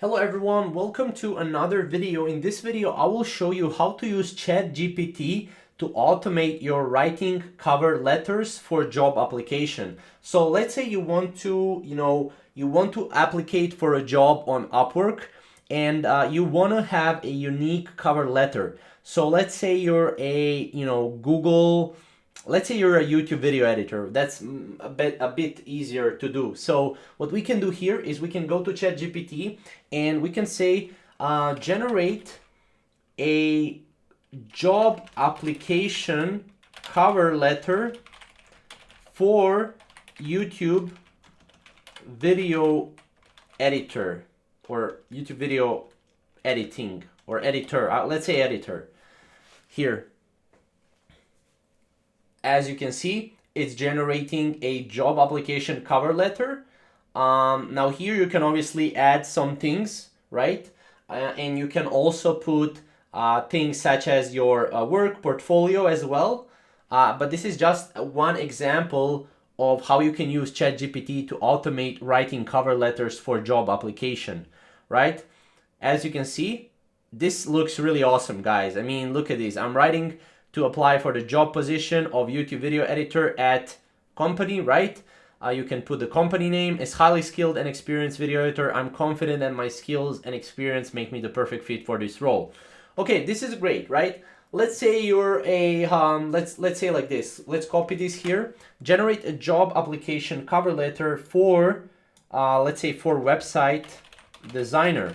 Hello everyone, welcome to another video. In this video, I will show you how to use ChatGPT to automate your writing cover letters for job application. So let's say you want to, applicate for a job on Upwork and you want to have a unique cover letter. So let's say you're a, let's say you're a YouTube video editor. That's a bit easier to do. So what we can do here is we can go to ChatGPT and we can say generate a job application cover letter for YouTube video editor or YouTube video editing or editor. Let's say editor. Here, as you can see, it's generating a job application cover letter. Now here you can obviously add some things, right? And you can also put things such as your work portfolio as well. But this is just one example of how you can use ChatGPT to automate writing cover letters for job application, right? As you can see, this looks really awesome, guys. I mean, look at this. I'm writing to apply for the job position of YouTube video editor at company, right? You can put the company name as highly skilled and experienced video editor. I'm confident that my skills and experience make me the perfect fit for this role. Okay, this is great, right? Let's say you're a, let's say like this. Let's copy this here. Generate a job application cover letter for, let's say for website designer.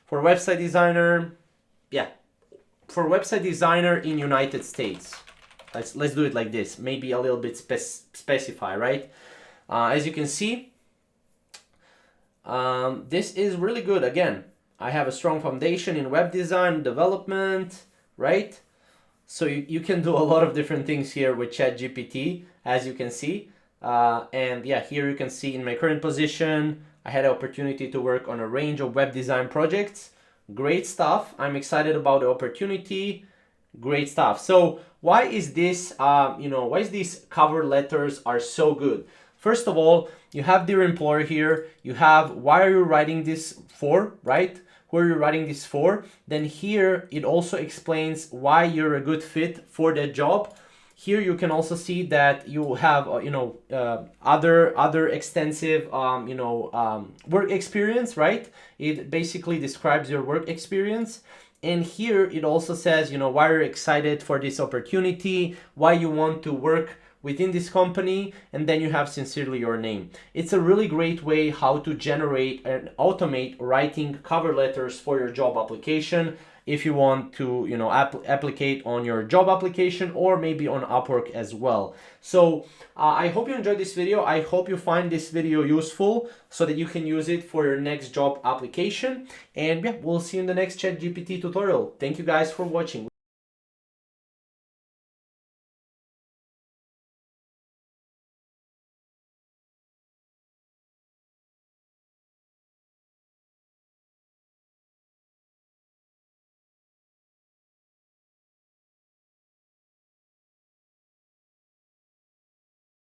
For website designer, yeah. For website designer in United States. Let's do it like this. Maybe a little bit specify, right? As you can see, this is really good. Again, I have a strong foundation in web design development, right? So you can do a lot of different things here with ChatGPT, as you can see. And yeah, here you can see in my current position, I had an opportunity to work on a range of web design projects. Great stuff. I'm excited about the opportunity. Great stuff. So why is this, why is these cover letters are so good? First of all, you have dear employer here. You have why are you writing this for, right? Who are you writing this for? Then here it also explains why you're a good fit for that job. Here you can also see that you have, other extensive, work experience, right? It basically describes your work experience. And here it also says, why you're excited for this opportunity, why you want to work within this company, and then you have sincerely your name. It's a really great way how to generate and automate writing cover letters for your job application if you want to, applicate on your job application or maybe on Upwork as well. So I hope you enjoyed this video. I hope you find this video useful so that you can use it for your next job application. And yeah, we'll see you in the next ChatGPT tutorial. Thank you guys for watching.